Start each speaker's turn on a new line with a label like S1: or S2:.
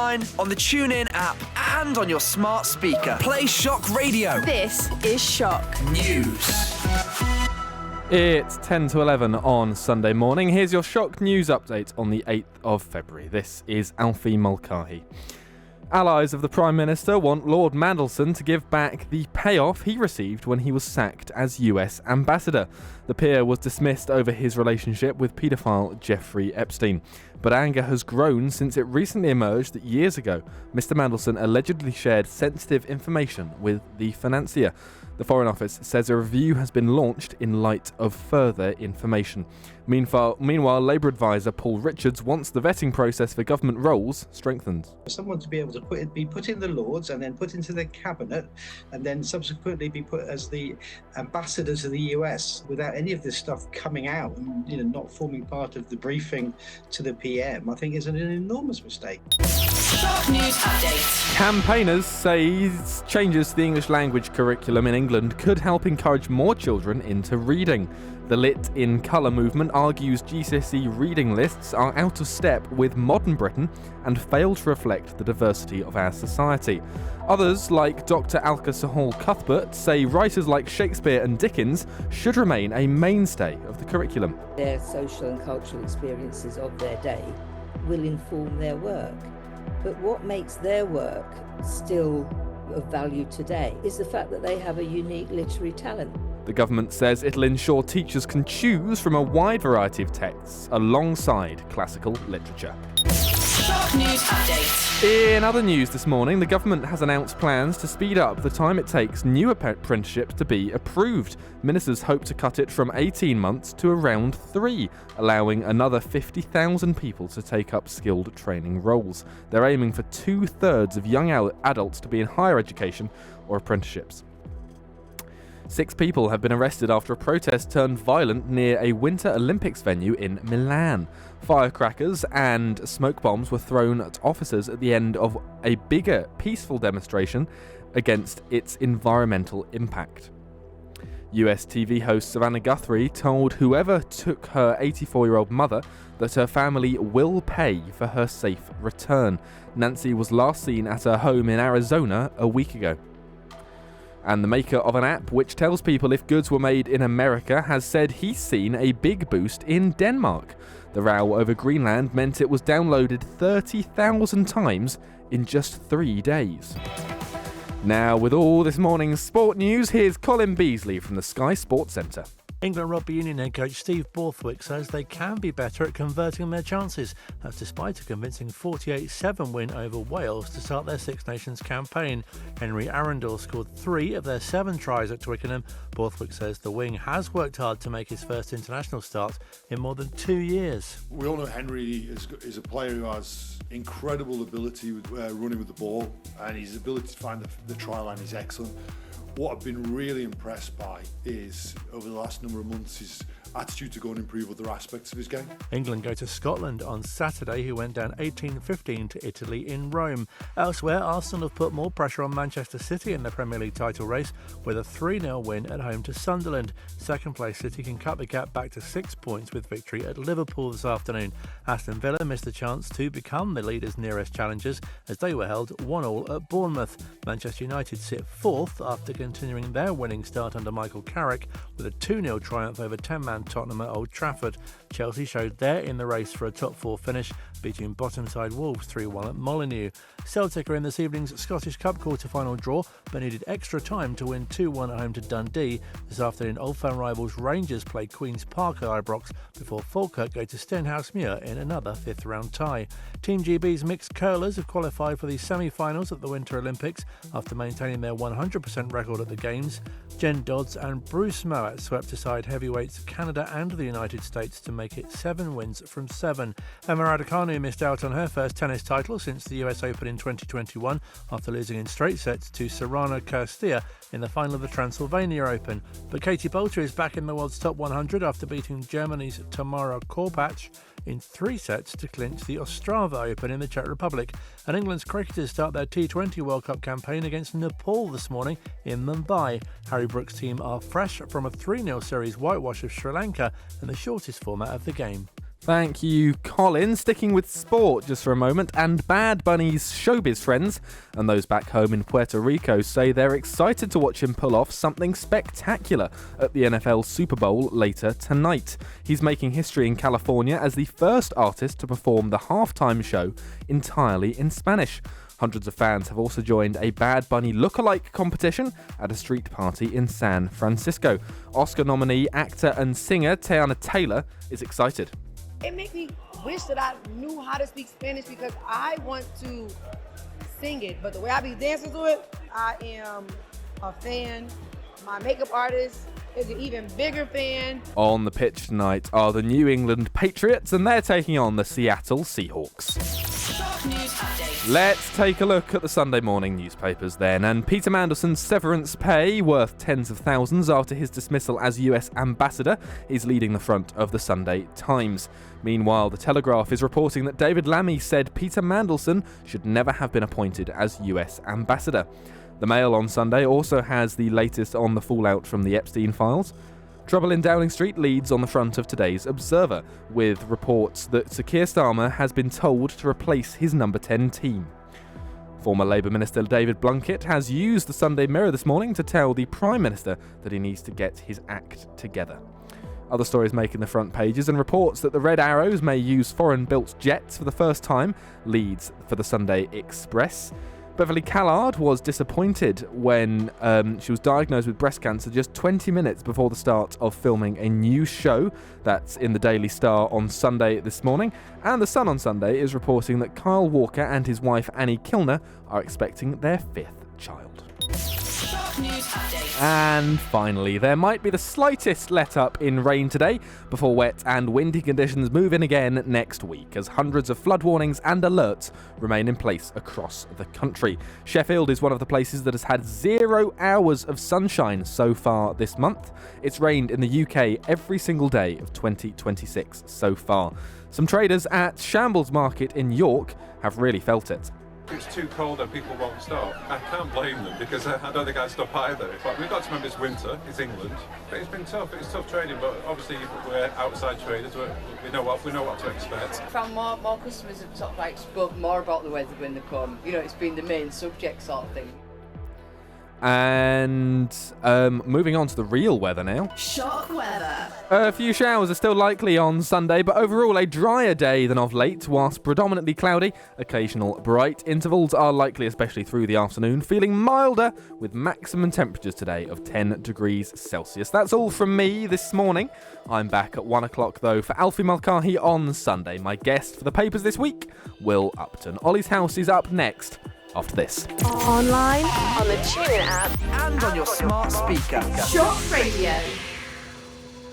S1: online, on the TuneIn app, and on your smart speaker. Play Shock Radio.
S2: This is Shock
S1: News.
S3: It's 10 to 11 on Sunday morning. Here's your Shock News update on the 8th of February. This is Alfie Mulcahy. Allies of the Prime Minister want Lord Mandelson to give back the payoff he received when he was sacked as US Ambassador. The peer was dismissed over his relationship with paedophile Jeffrey Epstein. But anger has grown since it recently emerged that years ago, Mr. Mandelson allegedly shared sensitive information with the financier. The Foreign Office says a review has been launched in light of further information. Meanwhile, Labour advisor Paul Richards wants the vetting process for government roles strengthened.
S4: Someone to be able to be put in the Lords and then put into the cabinet and then subsequently be put as the ambassador to the US without any of this stuff coming out and not forming part of the briefing to the PM, I think is an enormous mistake.
S2: Shock News Update.
S3: Campaigners say changes to the English language curriculum in England could help encourage more children into reading. The Lit in Colour movement argues GCSE reading lists are out of step with modern Britain and fail to reflect the diversity of our society. Others, like Dr. Alka Sahal Cuthbert, say writers like Shakespeare and Dickens should remain a mainstay of the curriculum.
S5: Their social and cultural experiences of their day will inform their work. But what makes their work still of value today is the fact that they have a unique literary talent.
S3: The government says it'll ensure teachers can choose from a wide variety of texts alongside classical literature.
S2: Shock News Update.
S3: In other news this morning, the government has announced plans to speed up the time it takes new apprenticeships to be approved. Ministers hope to cut it from 18 months to around 3, allowing another 50,000 people to take up skilled training roles. They're aiming for 2/3 of young adults to be in higher education or apprenticeships. 6 people have been arrested after a protest turned violent near a Winter Olympics venue in Milan. Firecrackers and smoke bombs were thrown at officers at the end of a bigger, peaceful demonstration against its environmental impact. US TV host Savannah Guthrie told whoever took her 84-year-old mother that her family will pay for her safe return. Nancy was last seen at her home in Arizona a week ago. And the maker of an app which tells people if goods were made in America has said he's seen a big boost in Denmark. The row over Greenland meant it was downloaded 30,000 times in just 3 days. Now, with all this morning's sport news, here's Colin Beasley from the Sky Sports Centre.
S6: England Rugby Union head coach Steve Borthwick says they can be better at converting their chances. That's despite a convincing 48-7 win over Wales to start their Six Nations campaign. Henry Arundel scored 3 of their 7 tries at Twickenham. Borthwick says the wing has worked hard to make his first international start in more than 2 years.
S7: We all know Henry is a player who has incredible ability with running with the ball, and his ability to find the try line is excellent. What I've been really impressed by is, over the last number of months, his attitude to go and improve other aspects of his game.
S6: England go to Scotland on Saturday, who went down 18-15 to Italy in Rome. Elsewhere, Arsenal have put more pressure on Manchester City in the Premier League title race with a 3-0 win at home to Sunderland. Second place City can cut the gap back to 6 points with victory at Liverpool this afternoon. Aston Villa missed the chance to become the leaders' nearest challengers as they were held 1-1 at Bournemouth. Manchester United sit 4th after continuing their winning start under Michael Carrick with a 2-0 triumph over 10-man Tottenham at Old Trafford. Chelsea showed they're in the race for a top 4 finish, beating bottom side Wolves 3-1 at Molineux. Celtic are in this evening's Scottish Cup quarter-final draw, but needed extra time to win 2-1 at home to Dundee. This afternoon, Old Firm rivals Rangers play Queen's Park at Ibrox before Falkirk go to Stenhousemuir in another 5th-round tie. Team GB's mixed curlers have qualified for the semi-finals at the Winter Olympics after maintaining their 100% record at the Games. Jen Dodds and Bruce Mowat swept aside heavyweights Canada and the United States to make it 7 wins from 7. Emma Raducanu missed out on her first tennis title since the US Open in 2021 after losing in straight sets to Sorana Cîrstea in the final of the Transylvania Open. But Katie Boulter is back in the world's top 100 after beating Germany's Tamara Korpach in 3 sets to clinch the Ostrava Open in the Czech Republic. And England's cricketers start their T20 World Cup campaign against Nepal this morning in Mumbai. Harry Brook's team are fresh from a 3-0 series whitewash of Sri Lanka and the shortest format of the game.
S3: Thank you, Colin. Sticking with sport just for a moment, and Bad Bunny's showbiz friends and those back home in Puerto Rico say they're excited to watch him pull off something spectacular at the NFL Super Bowl later tonight. He's making history in California as the first artist to perform the halftime show entirely in Spanish. Hundreds of fans have also joined a Bad Bunny lookalike competition at a street party in San Francisco. Oscar nominee, actor and singer Teyana Taylor is excited.
S8: It makes me wish that I knew how to speak Spanish because I want to sing it. But the way I be dancing to it, I am a fan. My makeup artist is an even bigger fan.
S3: On the pitch tonight are the New England Patriots, and they're taking on the Seattle Seahawks.
S2: Shock News Update.
S3: Let's take a look at the Sunday morning newspapers then. And Peter Mandelson's severance pay, worth tens of thousands after his dismissal as US ambassador, is leading the front of the Sunday Times. Meanwhile, The Telegraph is reporting that David Lammy said Peter Mandelson should never have been appointed as US ambassador. The Mail on Sunday also has the latest on the fallout from the Epstein files. Trouble in Downing Street leads on the front of today's Observer, with reports that Sir Keir Starmer has been told to replace his number 10 team. Former Labour Minister David Blunkett has used the Sunday Mirror this morning to tell the Prime Minister that he needs to get his act together. Other stories making the front pages, and reports that the Red Arrows may use foreign-built jets for the first time leads for the Sunday Express. Beverly Callard was disappointed when she was diagnosed with breast cancer just 20 minutes before the start of filming a new show. That's in the Daily Star on Sunday this morning. And The Sun on Sunday is reporting that Kyle Walker and his wife Annie Kilner are expecting their 5th child.
S2: Shock News Update.
S3: And finally, there might be the slightest let-up in rain today before wet and windy conditions move in again next week, as hundreds of flood warnings and alerts remain in place across the country. Sheffield is one of the places that has had 0 hours of sunshine so far this month. It's rained in the UK every single day of 2026 so far. Some traders at Shambles Market in York have really felt it.
S9: It's too cold and people won't stop. I can't blame them because I don't think I'd stop either. But we've got to remember it's winter, it's England. But it's been tough, it's tough trading, but obviously we're outside traders, we know what to expect.
S10: I found more customers have sort of like spoke more about the weather when they come. You know, it's been the main subject sort of thing.
S3: And moving on to the real weather now.
S2: Shock weather.
S3: A few showers are still likely on Sunday, but overall a drier day than of late, whilst predominantly cloudy. Occasional bright intervals are likely, especially through the afternoon, feeling milder with maximum temperatures today of 10 degrees Celsius. That's all from me this morning. I'm back at 1 o'clock though for Alfie Mulcahy on Sunday. My guest for the papers this week, Will Upton. Ollie's House is up next after this.
S11: Online, on the TuneIn app,
S1: And on your smart speaker.
S2: Shock Radio.